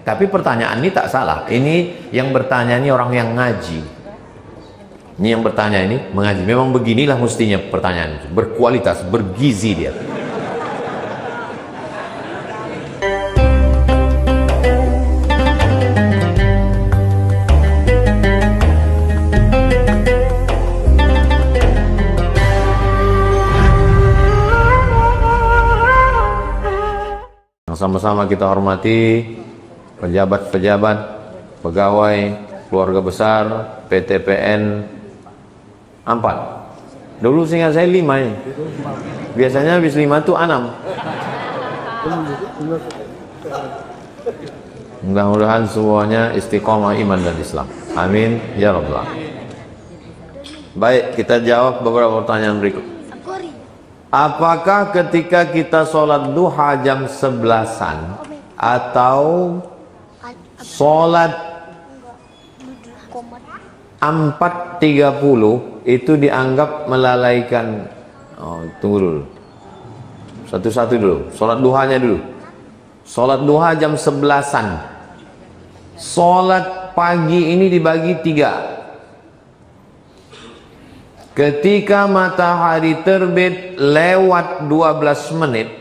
Tapi pertanyaan ini tak salah. Ini yang bertanya ini orang yang ngaji. Ini yang bertanya ini mengaji. Memang beginilah mestinya pertanyaan itu. Berkualitas, bergizi dia. Sama-sama kita hormati pejabat-pejabat, pegawai, keluarga besar, PTPN 4. Dulu seingat saya 5 ini. Biasanya habis 5 itu 6. Mudah-mudahan semuanya istiqomah iman dan Islam. Amin ya rabbal alamin. Baik, kita jawab beberapa pertanyaan berikut. Apakah ketika kita sholat duha jam 11-an atau sholat 4.30 itu dianggap melalaikan? Oh, tunggu dulu. Satu-satu dulu. Sholat duhanya dulu. Sholat duha jam 11-an. Sholat pagi ini dibagi 3. Ketika matahari terbit lewat 12 menit,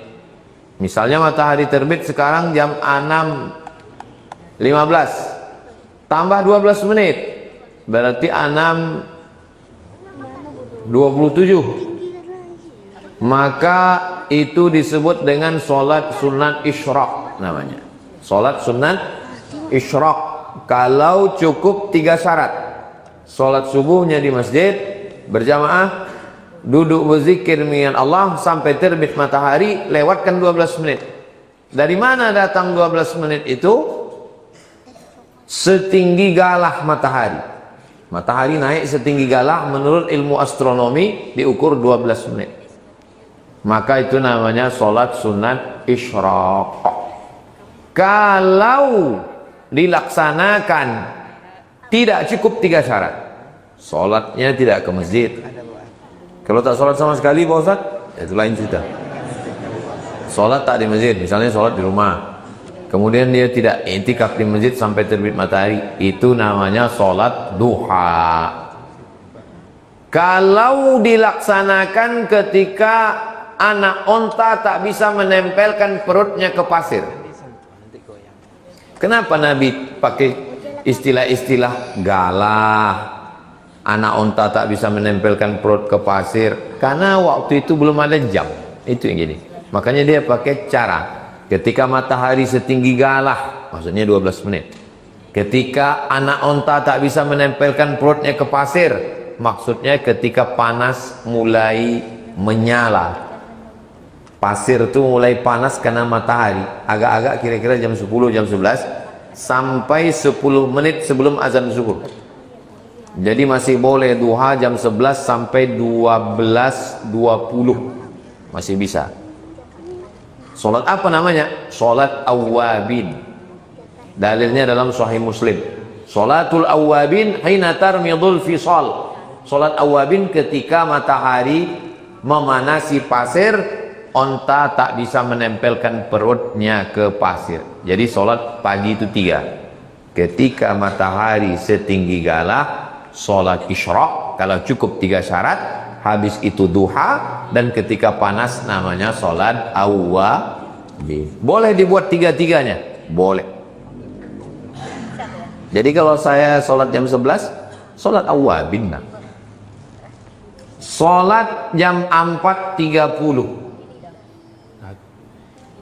misalnya matahari terbit sekarang jam 6.15, tambah 12 menit, berarti 6.27. Maka itu disebut dengan sholat sunat isyraq namanya. Sholat sunat isyraq. Kalau cukup 3 syarat. Sholat subuhnya di masjid berjamaah, duduk berzikir mengingat Allah sampai terbit matahari, lewatkan 12 menit. Dari mana datang 12 menit itu? Setinggi galah matahari. Matahari naik setinggi galah, menurut ilmu astronomi diukur 12 menit. Maka itu namanya sholat sunat isyraq. Kalau dilaksanakan tidak cukup 3 syarat, sholatnya tidak ke masjid. Kalau tak sholat sama sekali Pak Ustaz, itu lain cerita. Sholat tak di masjid, misalnya sholat di rumah, kemudian dia tidak i'tikaf di masjid sampai terbit matahari, itu namanya sholat duha. Kalau dilaksanakan ketika anak onta tak bisa menempelkan perutnya ke pasir. Kenapa Nabi pakai istilah-istilah galah, anak onta tak bisa menempelkan perut ke pasir? Karena waktu itu belum ada jam. Itu yang gini. Makanya dia pakai cara ketika matahari setinggi galah, maksudnya 12 menit. Ketika anak onta tak bisa menempelkan perutnya ke pasir, maksudnya ketika panas mulai menyala. Pasir itu mulai panas karena matahari. Agak-agak kira-kira jam 10, jam 11 sampai 10 menit sebelum azan zuhur. Jadi masih boleh duha jam 11 sampai 12.20. Masih bisa. Salat apa namanya? Salat awwabin. Dalilnya dalam Sahih Muslim. Salatul awwabin hina tarmidul fisal. Salat awwabin ketika matahari memanasi pasir, onta tak bisa menempelkan perutnya ke pasir. Jadi salat pagi itu 3. Ketika matahari setinggi galah, sholat isyraq, kalau cukup 3 syarat, habis itu duha, dan ketika panas namanya sholat awwabin. Boleh dibuat 3-3-nya? Boleh. Jadi kalau saya sholat jam 11, sholat awwabin. Sholat jam 4.30,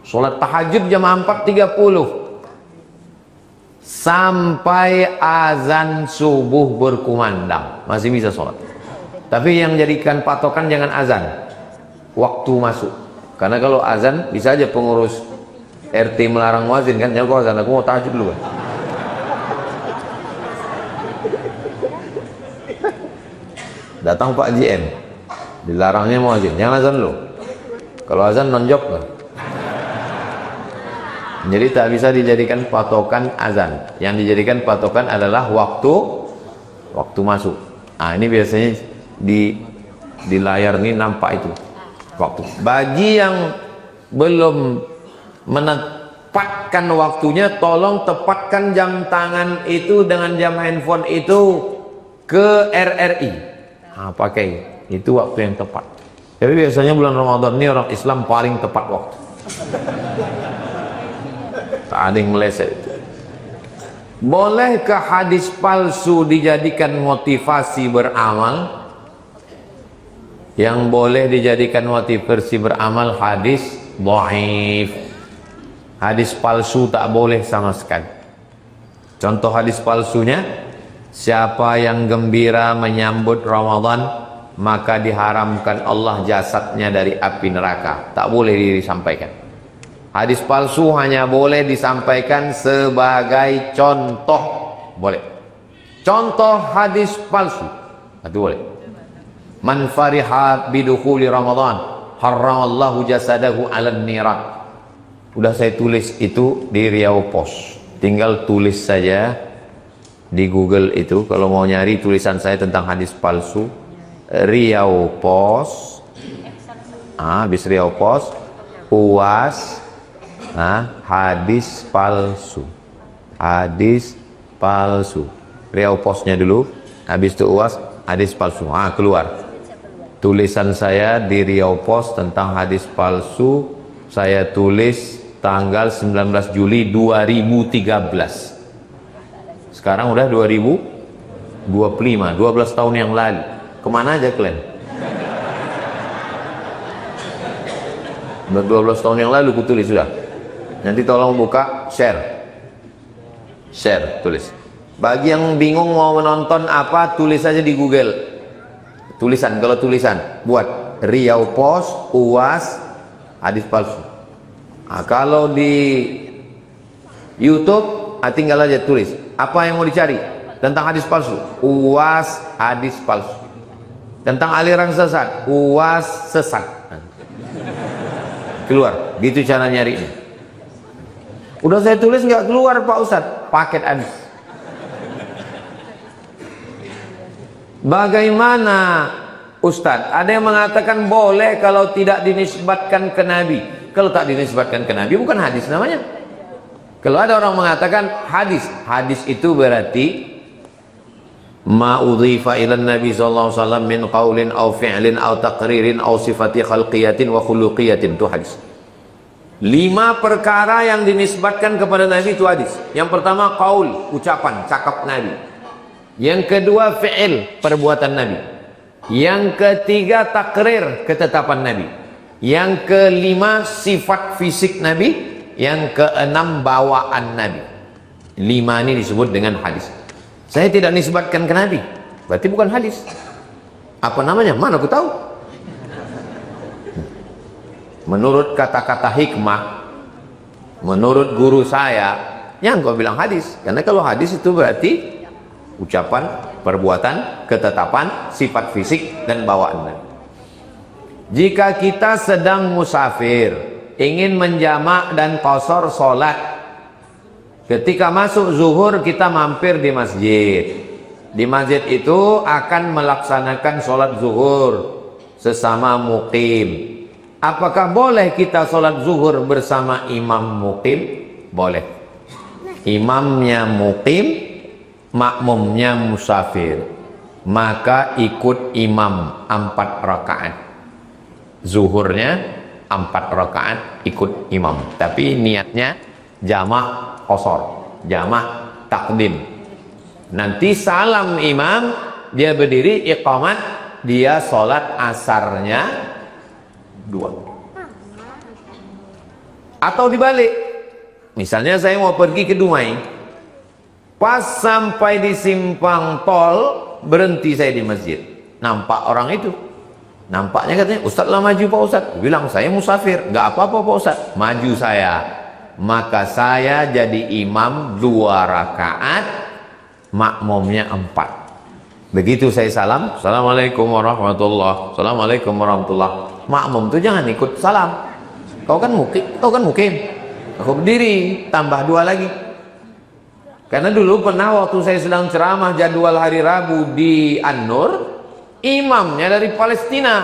sholat tahajud jam 4.30 sampai azan subuh berkumandang, masih bisa sholat. Tapi yang jadikan patokan jangan azan, waktu masuk. Karena kalau azan bisa aja pengurus RT melarang muazin kan, jangan azan, aku mau tahajud dulu kan. Datang Pak JM, dilarangnya muazin, jangan azan dulu. Kalau azan nonjok kan. Jadi tak bisa dijadikan patokan azan. Yang dijadikan patokan adalah waktu masuk. Nah, ini biasanya di layar ini nampak itu waktu. Bagi yang belum tepatkan waktunya, tolong tepatkan jam tangan itu dengan jam handphone itu ke RRI. Pakai itu waktu yang tepat. Jadi biasanya bulan Ramadan ini orang Islam paling tepat waktu. Tak ada yang meleset. Bolehkah hadis palsu dijadikan motivasi beramal? Yang boleh dijadikan motivasi beramal hadis dhaif. Hadis palsu tak boleh sama sekali. Contoh hadis palsunya, siapa yang gembira menyambut Ramadan, maka diharamkan Allah jasadnya dari api neraka. Tak boleh disampaikan. Hadis palsu hanya boleh disampaikan sebagai contoh. Boleh. Contoh hadis palsu. Itu boleh. Man fariha bidukhuli Ramadan, haramallahu jasadahu 'alan niran. Udah saya tulis itu di Riau Pos. Tinggal tulis saja di Google itu, kalau mau nyari tulisan saya tentang hadis palsu, Riau Pos, habis Riau Pos, UAS, hadis palsu, hadis palsu, Riau Posnya dulu, habis itu UAS, hadis palsu, keluar tulisan saya di Riau Pos tentang hadis palsu. Saya tulis tanggal 19 Juli 2013. Sekarang udah 2025, 12 tahun yang lalu. Kemana aja kalian? 12 tahun yang lalu kutulis sudah. Nanti tolong buka, share, tulis. Bagi yang bingung mau menonton apa, tulis saja di Google. Tulisan, kalau tulisan buat Riau Pos, UAS, hadis palsu. Kalau di YouTube, tinggal aja tulis apa yang mau dicari tentang hadis palsu, UAS hadis palsu. Tentang aliran sesat, UAS sesat. Keluar, gitu cara nyari. Udah saya tulis nggak keluar Pak Ustadz, paket habis. Bagaimana Ustadz? Ada yang mengatakan boleh kalau tidak dinisbatkan ke Nabi. Kalau tak dinisbatkan ke Nabi bukan hadis namanya. Kalau ada orang mengatakan hadis, hadis itu berarti ma udhifa ila Nabi sallallahu alaihi wasallam min qaulin aw fi'lin aw taqririn aw sifati khalqiyatin wa khuluqiyatin, itu hadis. 5 perkara yang dinisbatkan kepada Nabi itu hadis. Yang pertama qaul, ucapan, cakap Nabi. Yang kedua fi'il, perbuatan Nabi. Yang ketiga takrir, ketetapan Nabi. Yang kelima sifat fisik Nabi. Yang keenam bawaan Nabi. 5 ini disebut dengan hadis. Saya tidak nisbatkan ke Nabi, berarti bukan hadis. Apa namanya? Mana aku tahu. Menurut kata-kata hikmah, menurut guru saya, yang kau bilang hadis. Karena kalau hadis itu berarti ucapan, perbuatan, ketetapan, sifat fisik, dan bawaan. Jika kita sedang musafir, ingin menjamak dan qasar sholat, ketika masuk zuhur kita mampir di masjid. Di masjid itu akan melaksanakan sholat zuhur sesama muqim. Apakah boleh kita sholat zuhur bersama imam muqim? Boleh. Imamnya muqim, makmumnya musafir, maka ikut imam 4 rakaat. Zuhurnya 4 rakaat ikut imam, tapi niatnya jamak qasar, jamak takdim. Nanti salam imam, dia berdiri iqamat, dia sholat asarnya 2. Atau dibalik, misalnya saya mau pergi ke Dumai, pas sampai di simpang tol, berhenti saya di masjid. Nampak orang itu. Nampaknya katanya, Ustadz lah maju Pak Ustadz. Bilang, saya musafir. Gak apa-apa Pak Ustadz. Maju saya. Maka saya jadi imam 2 rakaat, makmumnya 4. Begitu saya salam, Assalamualaikum warahmatullahi, Assalamualaikum warahmatullahi. Makmum itu jangan ikut salam. Kau kan mukim. Aku berdiri, tambah 2 lagi. Karena dulu pernah waktu saya sedang ceramah jadwal hari Rabu di An-Nur, imamnya dari Palestina.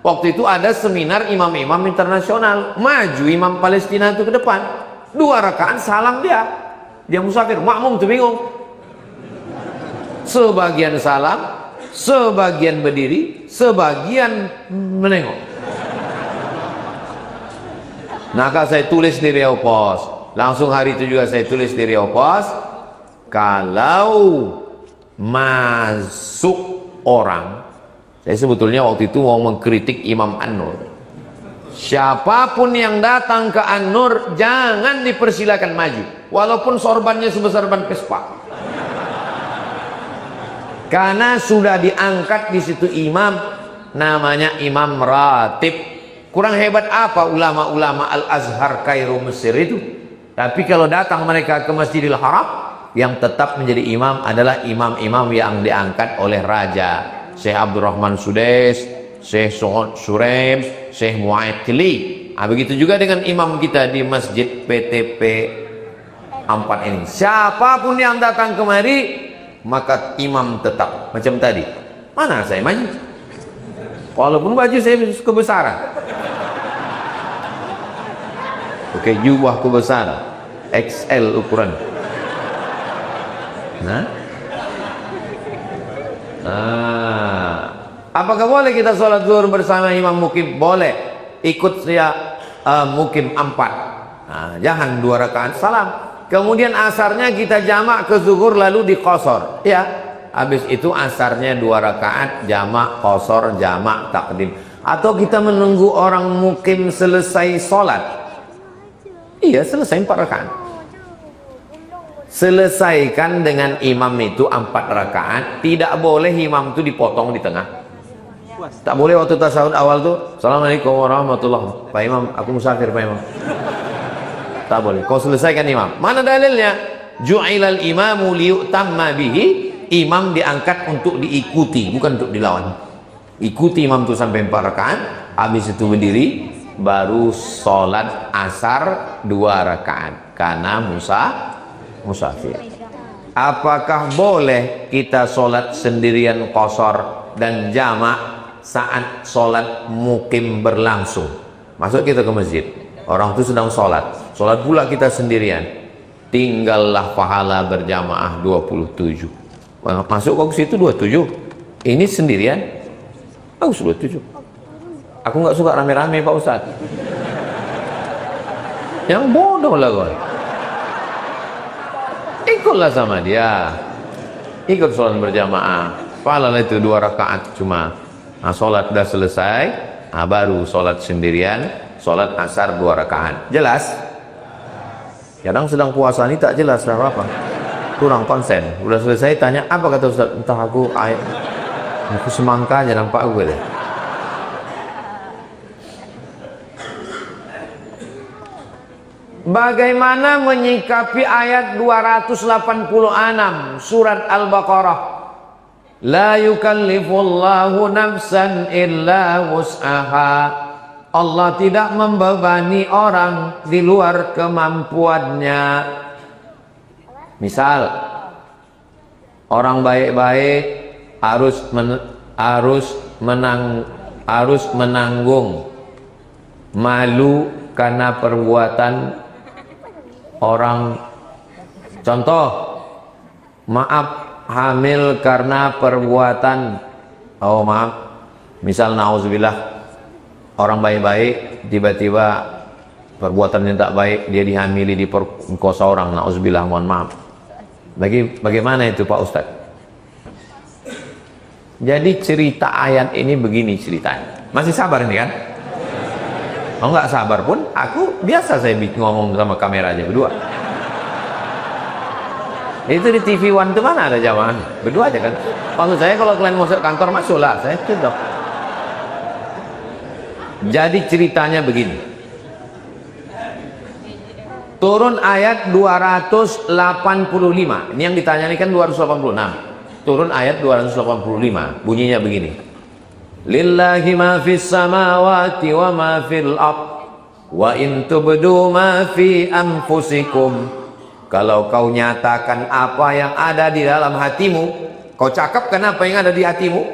Waktu itu ada seminar imam-imam internasional, maju imam Palestina itu ke depan. 2 rakaat salam dia musafir, makmum tuh bingung, sebagian salam, sebagian berdiri, sebagian menengok. Maka saya tulis di Riau Pos, langsung hari itu juga saya tulis di Riau Pos, kalau masuk orang, saya sebetulnya waktu itu mau mengkritik Imam An-Nur, siapapun yang datang ke An-Nur jangan dipersilakan maju, walaupun sorbannya sebesar ban Vespa, karena sudah diangkat di situ imam, namanya imam ratib. Kurang hebat apa ulama-ulama Al-Azhar Kairo Mesir itu? Tapi kalau datang mereka ke Masjidil Haram, yang tetap menjadi imam adalah imam-imam yang diangkat oleh raja. Syekh Abdurrahman Sudais, Syekh Suraim, Syekh Mu'attili. Begitu juga dengan imam kita di Masjid PTP 4 ini. Siapapun yang datang kemari, maka imam tetap. Macam tadi, mana saya maju? Walaupun baju saya kebesaran. Oke, jubah kebesaran XL ukuran. Apakah boleh kita sholat zuhur bersama imam mukim? Boleh. Ikut saya mukim 4. Jangan 2 rakaat salam. Kemudian asarnya kita jamak ke zuhur lalu dikosor. Ya, habis itu asarnya 2 rakaat jamak kosor, jamak takdim. Atau kita menunggu orang mukim selesai sholat. Iya, selesai 4 rakaat. Selesaikan dengan imam itu 4 rakaat. Tidak boleh imam itu dipotong di tengah. Tak boleh waktu tasawuf awal tuh, Assalamualaikum warahmatullahi wabarakatuh. Pak Imam, aku musafir Pak Imam. Tak boleh. Kau selesaikan imam. Mana dalilnya? Ju'ilal imamu liyu'tamma bihi. Imam diangkat untuk diikuti, bukan untuk dilawan. Ikuti imam itu sampai 4 rakaat. Habis itu berdiri, baru sholat asar 2 rakaat karena musafir. Apakah boleh kita sholat sendirian qasar dan jamak saat sholat mukim berlangsung? Masuk kita ke masjid, orang itu sedang sholat pula kita sendirian, tinggallah pahala berjamaah 27. Masuk kok ke situ 27, ini sendirian, bagus 27. Aku nggak suka rame-rame Pak Ustadz. Yang bodoh lah kau. Ikutlah sama dia. Ikut sholat berjamaah. Pahala itu 2 rakaat cuma. Sholat udah selesai, baru sholat sendirian, sholat asar 2 rakaat. Jelas? Kadang sedang puasa ini tak jelas apa. Kurang konsen. Udah selesai tanya apa kata Ustadz? Entah aku semangka aja nampak gue deh. Bagaimana menyikapi ayat 286 surat Al-Baqarah? La yukallifullahu nafsan illa wus'aha. Allah tidak membebani orang di luar kemampuannya. Misal orang baik-baik harus menanggung malu karena perbuatan orang. Contoh, maaf, hamil karena perbuatan, misal na'udzubillah, orang baik-baik tiba-tiba perbuatan yang tak baik, dia dihamili, diperkosa orang, na'udzubillah, mohon maaf. Bagaimana itu Pak Ustadz? Jadi cerita ayat ini begini ceritanya. Masih sabar ini kan? Kalau nggak sabar pun, aku biasa saya ngomong sama kamera aja berdua. Itu di TV One itu mana ada jamaah? Berdua aja kan? Maksud saya kalau kalian masuk kantor, masuklah. Saya tidak. Jadi ceritanya begini. Turun ayat 285. Ini yang ditanya ini kan 286. Turun ayat 285. Bunyinya begini. Lillahi ma fis samawati wa ma fil ard wa in tubdu ma fi anfusikum. Kalau kau nyatakan apa yang ada di dalam hatimu, kau cakapkan apa yang ada di hatimu,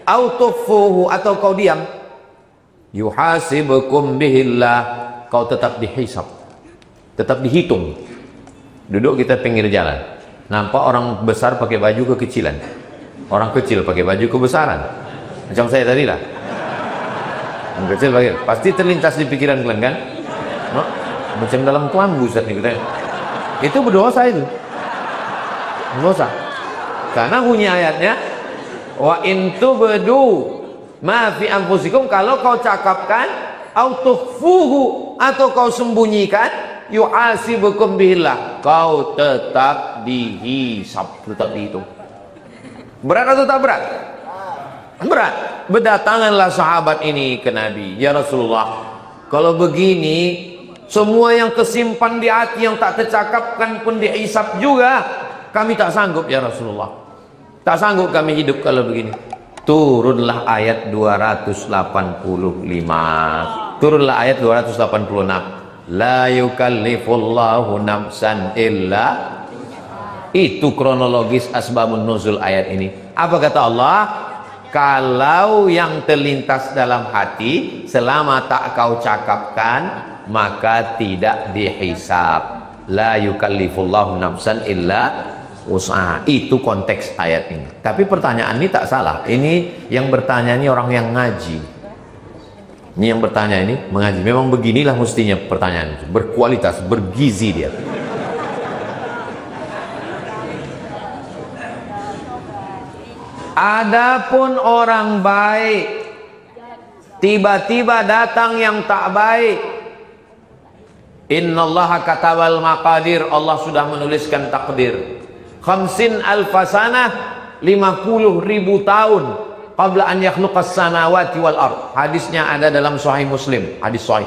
autufuhu, atau kau diam, yuhasibukum bihillah, kau tetap dihisab. tetap dihitung. Duduk kita pinggir jalan, nampak orang besar pakai baju kekecilan, orang kecil pakai baju kebesaran, macam saya tadi lah. Orang kecil pakai, pasti terlintas di pikiran kalian kan? No? Macam dalam kelambu Ustaz nih kita. Itu berdosa itu. Berdosa. Karena bunyi ayatnya, wa in tubdu ma fi anfusikum, kalau kau cakapkan, au tukhfuhu, atau kau sembunyikan, yu'asibukum billah, kau tetap dihisab, tetap dihitung. Berat atau tak berat? Berat. Berdatanganlah sahabat ini ke Nabi, ya Rasulullah, kalau begini semua yang kesimpan di hati yang tak tercakapkan pun dihisab juga, kami tak sanggup ya Rasulullah. Tak sanggup kami hidup kalau begini. Turunlah ayat 285. Turunlah ayat 286. La yukallifullahu nafsan illa. Itu kronologis asbabun nuzul ayat ini. Apa kata Allah? Kalau yang terlintas dalam hati selama tak kau cakapkan, maka tidak dihisab. La yukallifullahu nafsan illa usaha. Itu konteks ayat ini. Tapi pertanyaan ini tak salah. Ini yang bertanya ini orang yang ngaji. Ini yang bertanya ini mengaji. Memang beginilah mestinya pertanyaan itu. Berkualitas, bergizi dia. Adapun orang baik, tiba-tiba datang yang tak baik. Innallaha katabal maqadir, Allah sudah menuliskan takdir. Khamsin alfasanah, 50.000 tahun qabla an yakhluqas samawati wal ard. Hadisnya ada dalam Sahih Muslim, hadis sahih.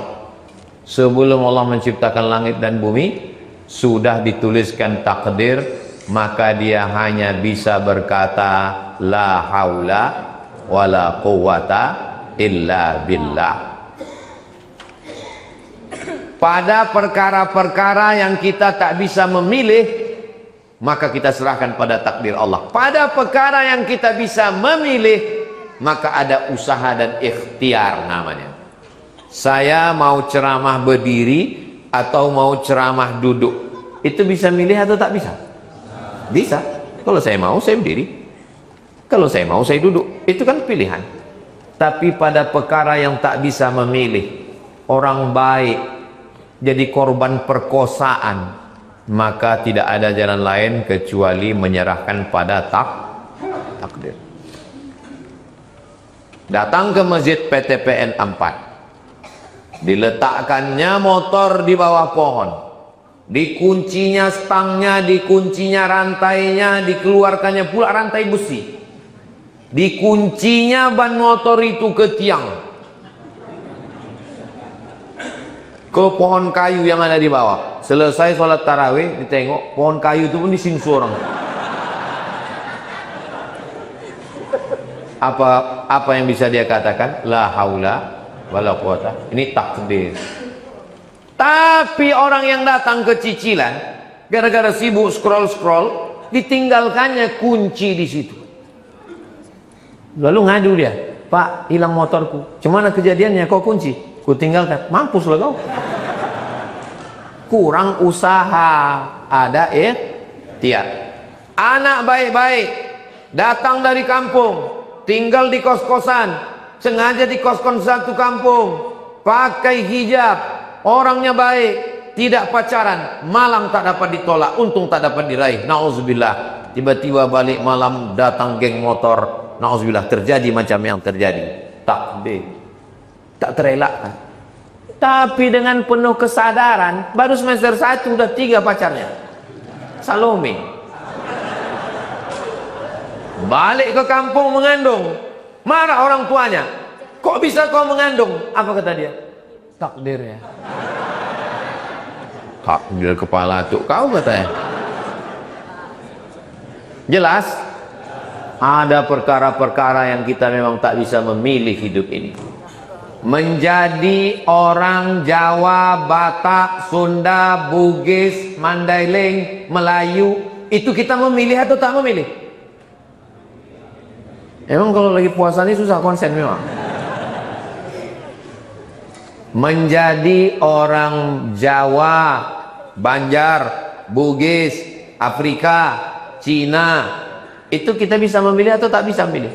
Sebelum Allah menciptakan langit dan bumi, sudah dituliskan takdir, maka dia hanya bisa berkata la haula wala quwata illa billah. Pada perkara-perkara yang kita tak bisa memilih, maka kita serahkan pada takdir Allah. Pada perkara yang kita bisa memilih, maka ada usaha dan ikhtiar namanya. Saya mau ceramah berdiri atau mau ceramah duduk, itu bisa milih atau tak bisa? Bisa. Kalau saya mau, saya berdiri. Kalau saya mau, saya duduk. Itu kan pilihan. Tapi pada perkara yang tak bisa memilih, orang baik jadi korban perkosaan, maka tidak ada jalan lain kecuali menyerahkan pada takdir. Datang ke masjid PTPN 4, diletakkannya motor di bawah pohon, dikuncinya stangnya, dikuncinya rantainya, dikeluarkannya pula rantai besi, dikuncinya ban motor itu ke tiang, ke pohon kayu yang ada di bawah. Selesai sholat tarawih, ditengok pohon kayu itu pun disinsu orang. Apa yang bisa dia katakan? La haula wala quwata. Ini takdir. Tapi orang yang datang ke cicilan, gara-gara sibuk scroll, ditinggalkannya kunci di situ. Lalu ngadu dia, Pak, hilang motorku. Cemana kejadiannya? Kok kunci? Ku tinggalkan. Mampus lah kau. Kurang usaha, ada ikhtiar. Anak baik-baik datang dari kampung, tinggal di kos-kosan, sengaja di kos-kosan satu kampung, pakai hijab, orangnya baik, tidak pacaran, malam tak dapat ditolak, untung tak dapat diraih. Nauzubillah. Tiba-tiba balik malam datang geng motor. Nauzubillah, terjadi macam yang terjadi. Takdir, tak terelakkan. Tapi dengan penuh kesadaran, baru semester 1 udah 3 pacarnya. Salome. Balik ke kampung mengandung. Marah orang tuanya. Kok bisa kau mengandung? Apa kata dia? Takdir ya. Takdir kepala tuh kau katanya. Jelas? Ada perkara-perkara yang kita memang tak bisa memilih hidup ini. Menjadi orang Jawa, Batak, Sunda, Bugis, Mandailing, Melayu, itu kita memilih atau tak memilih? Emang kalau lagi puasa ini susah konsen memang. Menjadi orang Jawa, Banjar, Bugis, Afrika, Cina, itu kita bisa memilih atau tak bisa memilih?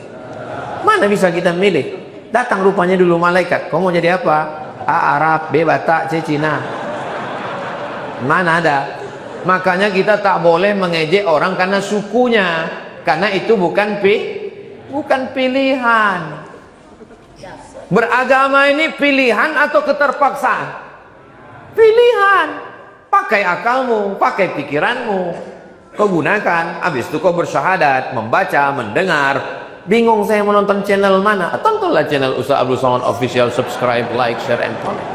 Mana bisa kita memilih? Datang rupanya dulu malaikat, kau mau jadi apa? A, Arab, B, Batak, C, Cina. Mana ada? Makanya kita tak boleh mengejek orang karena sukunya, karena itu bukan pilihan. Beragama ini pilihan atau keterpaksaan? Pilihan. Pakai akalmu, pakai pikiranmu, kau gunakan. Habis itu kau bersyahadat, membaca, mendengar. Bingung saya menonton channel mana? Tontonlah channel Ustaz Abdul Somad Official, subscribe, like, share, and comment.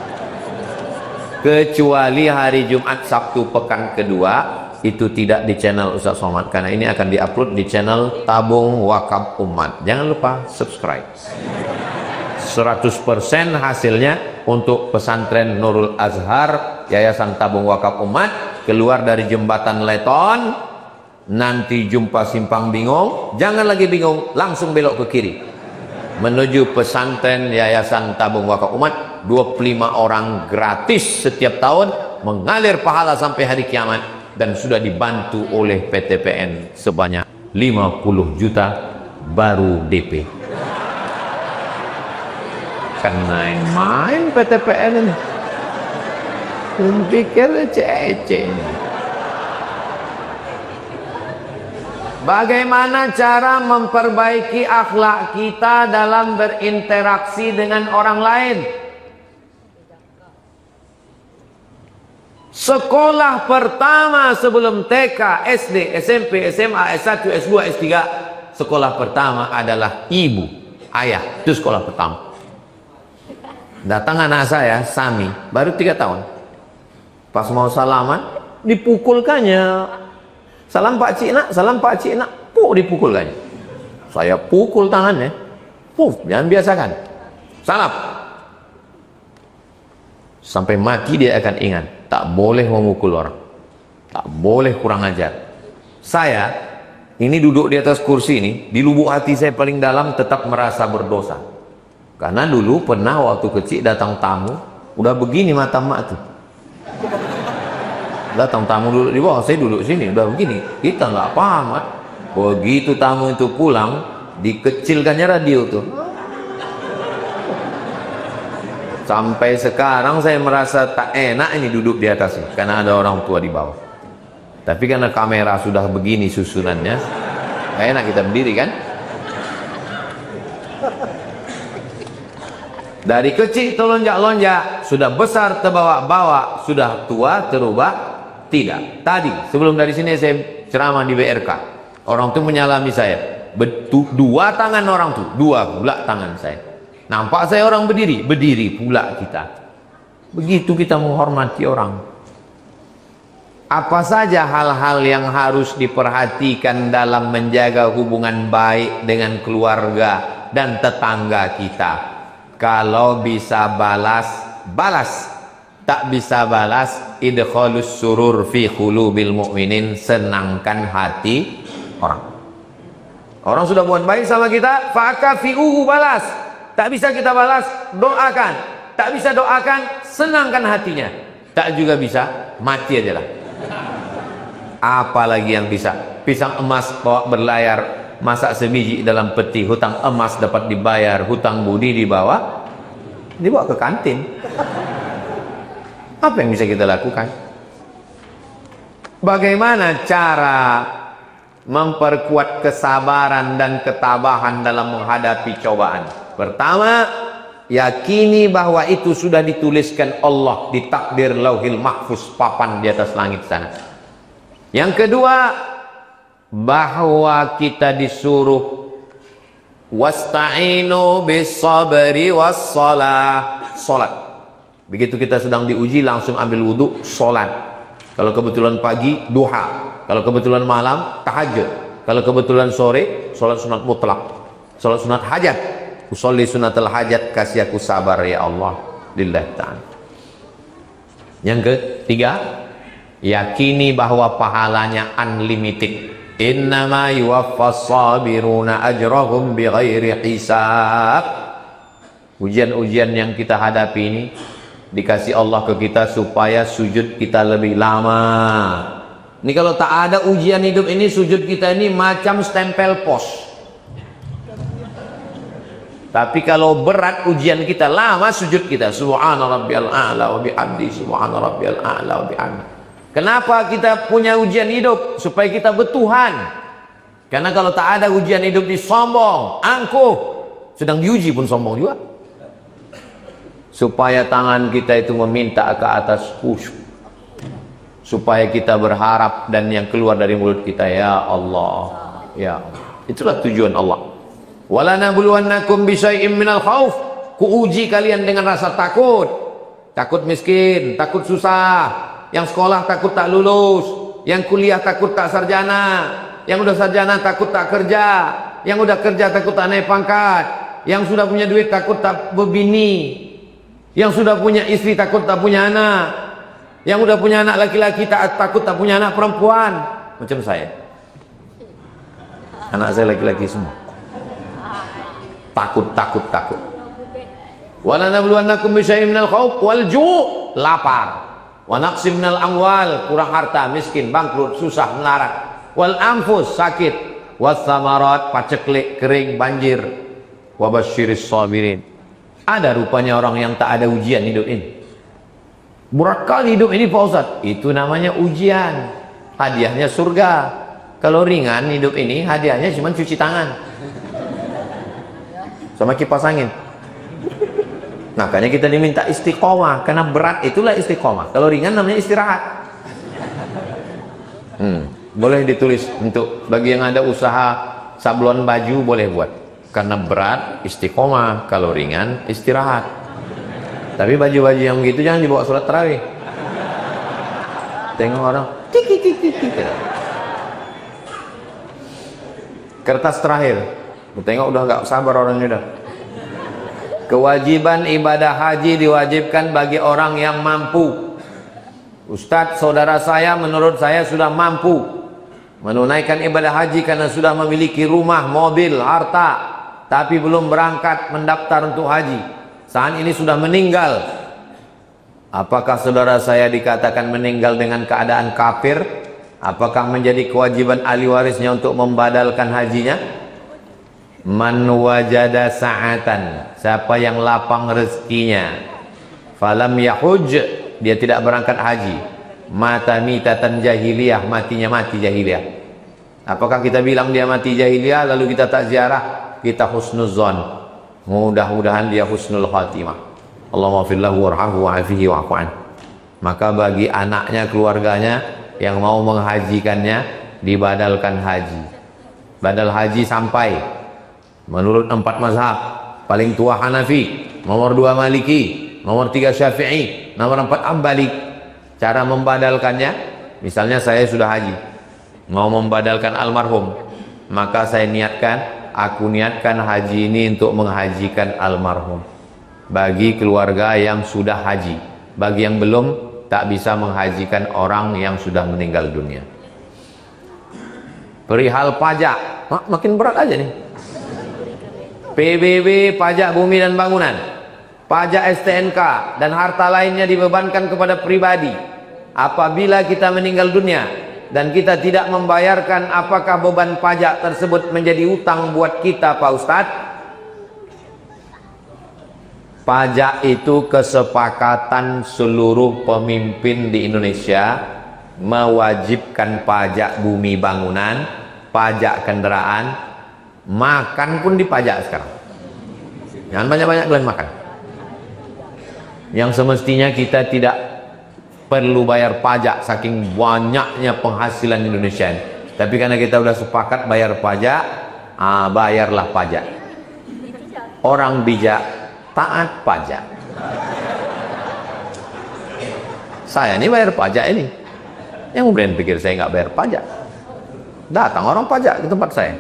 Kecuali hari Jumat, Sabtu, pekan kedua, itu tidak di channel Ustaz Somad, karena ini akan diupload di channel Tabung Wakaf Umat. Jangan lupa subscribe. 100% hasilnya untuk pesantren Nurul Azhar, Yayasan Tabung Wakaf Umat, keluar dari jembatan Leton. Nanti jumpa simpang bingung, jangan lagi bingung, langsung belok ke kiri menuju pesantren Yayasan Tabung Wakaf Umat. 25 orang gratis setiap tahun, mengalir pahala sampai hari kiamat, dan sudah dibantu oleh PTPN sebanyak 50 juta baru DP. Kan main PTPN ini, pikir ece-ece ini. Bagaimana cara memperbaiki akhlak kita dalam berinteraksi dengan orang lain? Sekolah pertama sebelum TK, SD, SMP, SMA, S1, S2, S3, sekolah pertama adalah ibu, ayah. Itu sekolah pertama. Datang anak saya, Sami, baru 3 tahun. Pas mau salaman, dipukulkannya. Salam Pak Cik Nak, salam Pak Cik Nak, dipukulkannya. Saya pukul tangannya, jangan biasakan. Salam. Sampai mati dia akan ingat, tak boleh memukul orang, tak boleh kurang ajar. Saya ini duduk di atas kursi ini, di lubuk hati saya paling dalam tetap merasa berdosa. Karena dulu pernah waktu kecil datang tamu, udah begini mata mak tuh. Datang tamu duduk di bawah, saya duduk sini, udah begini. Kita nggak paham, kan? Begitu tamu itu pulang, dikecilkannya radio tuh. Sampai sekarang saya merasa tak enak ini duduk di atasnya, karena ada orang tua di bawah. Tapi karena kamera sudah begini susunannya, gak enak kita berdiri, kan? Dari kecil terlonjak-lonjak, sudah besar terbawa-bawa, sudah tua terubah. Tidak. Tadi sebelum dari sini saya ceramah di BRK, orang tuh menyalami saya. Dua tangan orang tuh, dua pula tangan saya. Nampak saya orang berdiri, berdiri pula kita. Begitu kita menghormati orang. Apa saja hal-hal yang harus diperhatikan dalam menjaga hubungan baik dengan keluarga dan tetangga kita? Kalau bisa balas, balas. Tak bisa balas, idkhalus surur fi qulubil mu'minin, senangkan hati orang. Orang sudah buat baik sama kita, fakafi'uhu, balas. Tak bisa kita balas, doakan. Tak bisa doakan, senangkan hatinya. Tak juga bisa, mati aja lah. Apalagi yang bisa? Pisang emas bawa berlayar, masak sebiji dalam peti, hutang emas dapat dibayar, hutang budi dibawa ke kantin. Apa yang bisa kita lakukan? Bagaimana cara memperkuat kesabaran dan ketabahan dalam menghadapi cobaan? Pertama, yakini bahwa itu sudah dituliskan Allah di takdir lauhil mahfuz, papan di atas langit sana. Yang kedua, bahwa kita disuruh wasta'inu bis sabri was salah, salat. Begitu kita sedang diuji, langsung ambil wudhu, sholat. Kalau kebetulan pagi, duha. Kalau kebetulan malam, tahajud. Kalau kebetulan sore, sholat sunat mutlak. Sholat sunat hajat. Usolli sunatul hajat, kasih aku sabar ya Allah, lillahi ta'ala. Yang ketiga, yakini bahwa pahalanya unlimited. Innama yuwaffas sabiruna ajrahum bighairi hisab. Ujian-ujian yang kita hadapi ini dikasih Allah ke kita supaya sujud kita lebih lama. Ini kalau tak ada ujian hidup ini, sujud kita ini macam stempel pos. Tapi kalau berat ujian kita, lama sujud kita. Subhana rabbiyal a'la wa bihamdi, subhana rabbiyal a'la wa bihamdi. Kenapa kita punya ujian hidup? Supaya kita bertuhan. Karena kalau tak ada ujian hidup di sombong, angkuh, sedang diuji pun sombong juga. Supaya tangan kita itu meminta ke atas khusyuk. Supaya kita berharap dan yang keluar dari mulut kita, ya Allah, ya Allah. Itulah tujuan Allah. Wala nabluwannakum bisyai'im minal khauf. Kuuji kalian dengan rasa takut. Takut miskin, takut susah. Yang sekolah takut tak lulus. Yang kuliah takut tak sarjana. Yang udah sarjana takut tak kerja. Yang udah kerja takut tak naik pangkat. Yang sudah punya duit takut tak berbini. Yang sudah punya istri takut tak punya anak. Yang udah punya anak laki-laki takut tak punya anak perempuan. Macam saya. Anak saya laki-laki semua. Takut. Wala nabluwannakum bisyai'in minal khauf wal ju', lapar. Wa naqsim minal amwal, kurang harta, miskin, bangkrut, susah, melarat. Wal anfus, sakit. Was samarat, paceklik, kering, banjir. Wa basyiris sabirin. Ada rupanya orang yang tak ada ujian hidup ini. Berat kali hidup ini Pak Ustaz. Itu namanya ujian. Hadiahnya surga. Kalau ringan hidup ini, hadiahnya cuma cuci tangan sama kipas angin. Makanya kita diminta istiqomah, karena berat itulah istiqomah. Kalau ringan namanya istirahat. Boleh ditulis untuk bagi yang ada usaha sablon baju, boleh buat. Karena berat istiqomah, kalau ringan istirahat. Tapi baju-baju yang begitu jangan dibawa sholat tarawih. Tengok orang kertas terakhir. Tengok udah nggak sabar orangnya dah. Kewajiban ibadah haji diwajibkan bagi orang yang mampu. Ustadz, saudara saya menurut saya sudah mampu menunaikan ibadah haji karena sudah memiliki rumah, mobil, harta, tapi belum berangkat mendaftar untuk haji. Saat ini sudah meninggal. Apakah saudara saya dikatakan meninggal dengan keadaan kafir? Apakah menjadi kewajiban ahli warisnya untuk membadalkan hajinya? Man wajada sa'atan, siapa yang lapang rezekinya, falam yahuj, dia tidak berangkat haji, mata mitatan jahiliyah, matinya mati jahiliyah. Apakah kita bilang dia mati jahiliyah lalu kita tak ziarah? Kita husnuzon, mudah-mudahan dia husnul khatimah. Allahumma fillahu warhamhu wa'afihi wa'afu'an. Maka bagi anaknya, keluarganya yang mau menghajikannya, dibadalkan haji. Badal haji sampai menurut 4 mazhab, paling tua Hanafi, nomor 2 Maliki, nomor 3 Syafi'i, nomor 4 Ambali. Cara membadalkannya, misalnya saya sudah haji, mau membadalkan almarhum, maka saya niatkan, aku niatkan haji ini untuk menghajikan almarhum. Bagi keluarga yang sudah haji, bagi yang belum, tak bisa menghajikan orang yang sudah meninggal dunia. Perihal pajak, makin berat aja nih. PBB, pajak bumi dan bangunan, pajak STNK dan harta lainnya dibebankan kepada pribadi. Apabila kita meninggal dunia dan kita tidak membayarkan, apakah beban pajak tersebut menjadi utang buat kita Pak Ustadz? Pajak itu kesepakatan seluruh pemimpin di Indonesia mewajibkan pajak bumi bangunan, pajak kendaraan. Makan pun dipajak sekarang. Jangan banyak-banyak kalian makan. Yang semestinya kita tidak perlu bayar pajak saking banyaknya penghasilan Indonesia. Tapi karena kita sudah sepakat bayar pajak, bayarlah pajak. Orang bijak taat pajak. Saya ini bayar pajak ini. Yang kemudian pikir saya nggak bayar pajak. Datang orang pajak ke tempat saya.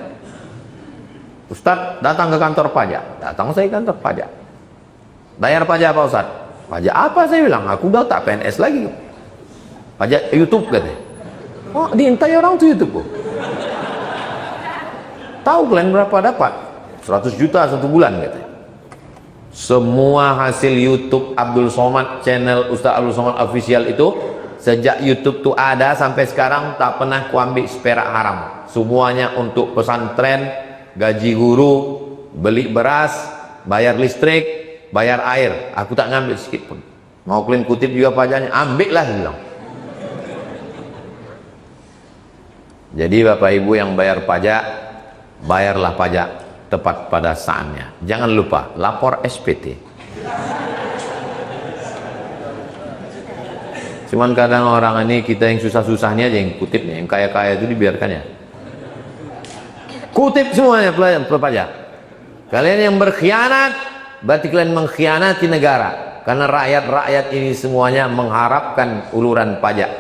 Ustadz, datang ke kantor pajak. Datang saya ke kantor pajak. Bayar pajak apa Ustadz? Pajak apa saya bilang? Aku udah tak PNS lagi. Pajak YouTube katanya. Oh, diintai orang tuh YouTube. Tahu kalian berapa dapat? 100 juta 1 bulan katanya. Semua hasil YouTube Abdul Somad, channel Ustaz Abdul Somad official itu, sejak YouTube tuh ada sampai sekarang tak pernah kuambil seperak haram. Semuanya untuk pesantren, gaji guru, beli beras, bayar listrik, bayar air. Aku tak ngambil sedikit pun. Mau kalian kutip juga pajaknya, ambil lah bilang. Jadi Bapak Ibu yang bayar pajak, bayarlah pajak tepat pada saatnya. Jangan lupa lapor SPT. Cuman kadang orang ini, kita yang susah-susahnya aja yang kutipnya, yang kaya-kaya itu dibiarkan ya. Kutip semuanya pajak. Kalian yang berkhianat, berarti kalian mengkhianati negara. Karena rakyat-rakyat ini semuanya mengharapkan uluran pajak,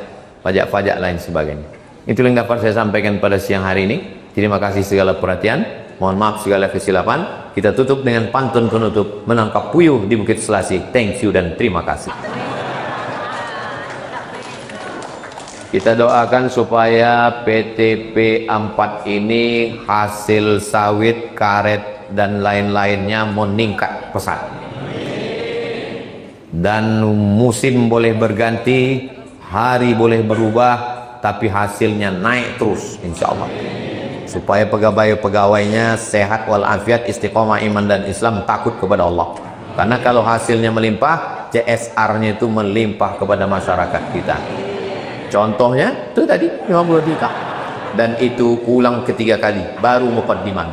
pajak-pajak lain sebagainya. Itu yang dapat saya sampaikan pada siang hari ini. Terima kasih segala perhatian. Mohon maaf segala kesilapan. Kita tutup dengan pantun penutup, menangkap puyuh di Bukit Selasih. Thank you dan terima kasih. Kita doakan supaya PTP 4 ini hasil sawit, karet dan lain-lainnya meningkat pesat. Dan musim boleh berganti, hari boleh berubah, tapi hasilnya naik terus insya Allah, supaya pegawai-pegawainya sehat walafiat, istiqomah iman dan Islam, takut kepada Allah. Karena kalau hasilnya melimpah, CSR-nya itu melimpah kepada masyarakat kita. Contohnya itu tadi 50 juta, dan itu pulang ketiga kali baru muqaddiman.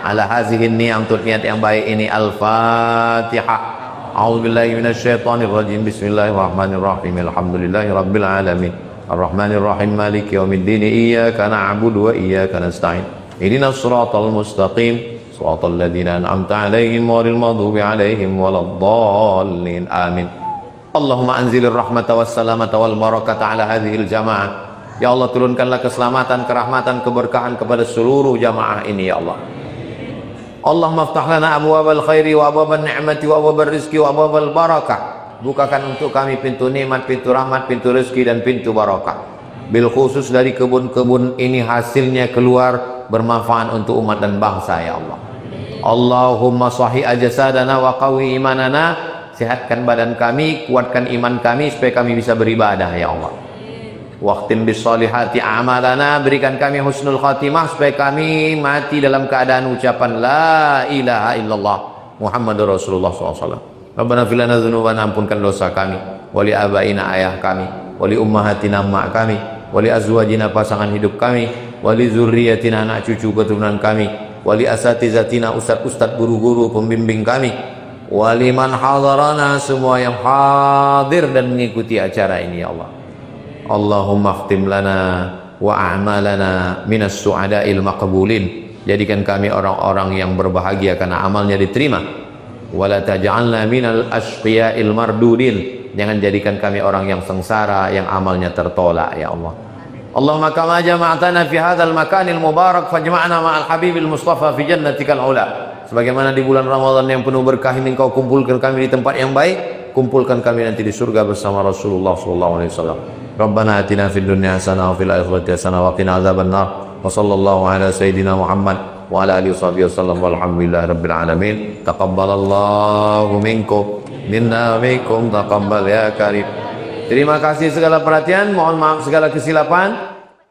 Ala hazihin ni'am, untuk niat yang baik ini. Al-Fatihah. A'udzubillahi minasyaitonirrajim. Bismillahirrahmanirrahim. Alhamdulillahirabbil alamin. Arrahmanirrahim. Maliki yaumiddin. Iyyaka na'budu wa iyyaka nasta'in. Ihdinas siratal mustaqim. Shiratal ladzina an'amta 'alaihim ghairil maghdubi 'alaihim waladdallin. Amin. Allahumma anzilir rahmata wassalamata wal barakata ala hadhil jamaah. Ya Allah, turunkanlah keselamatan, kerahmatan, keberkahan kepada seluruh jamaah ini ya Allah. Allahumma aftah lana abwabal khairi wa abwabal ni'mati wa abwabal rizki wa abwabal barakah. Bukakan untuk kami pintu nikmat, pintu rahmat, pintu rezeki dan pintu barakah. Bil khusus dari kebun-kebun ini hasilnya keluar bermanfaat untuk umat dan bangsa ya Allah. Allahumma sahih ajasadana wa qawi imanana. Sehatkan badan kami, kuatkan iman kami supaya kami bisa beribadah ya Allah. Waqtim bis solihati amalana, berikan kami husnul khatimah supaya kami mati dalam keadaan ucapan la ilaha illallah Muhammadur Rasulullah SAW. Rabbana fil lana dzunubana, ampunkan dosa kami, wali abaina ayah kami, wali ummahatina mak kami, wali azwajina pasangan hidup kami, wali zurriyatina anak cucu keturunan kami, wali asatizatina ustad-ustad guru-guru pembimbing kami, wali man hadarana, semua yang hadir dan mengikuti acara ini ya Allah. Allahumma khtim lana wa a'malana minas su'ada'il maqbulin. Jadikan kami orang-orang yang berbahagia karena amalnya diterima. Wala taj'alna minal ashqiya'il mardudin. Jangan jadikan kami orang yang sengsara, yang amalnya tertolak ya Allah. Allahumma kama jama'tana fi hadzal makanil mubarak fajma'na ma'al habibil mustafa fi jannatikal ula. Sebagaimana di bulan Ramadan yang penuh berkah ini Engkau kumpulkan kami di tempat yang baik, kumpulkan kami nanti di surga bersama Rasulullah SAW. Rabbana atina fid dunya hasanah wa fil akhirati hasanah wa qina adzabannar. Wa sallallahu ala sayyidina Muhammad wa ala alihi wasallam walhamdulillahi rabbil alamin. Taqabbalallahu minkum minna minkum taqabbal ya karim. Terima kasih segala perhatian, mohon maaf segala kesilapan.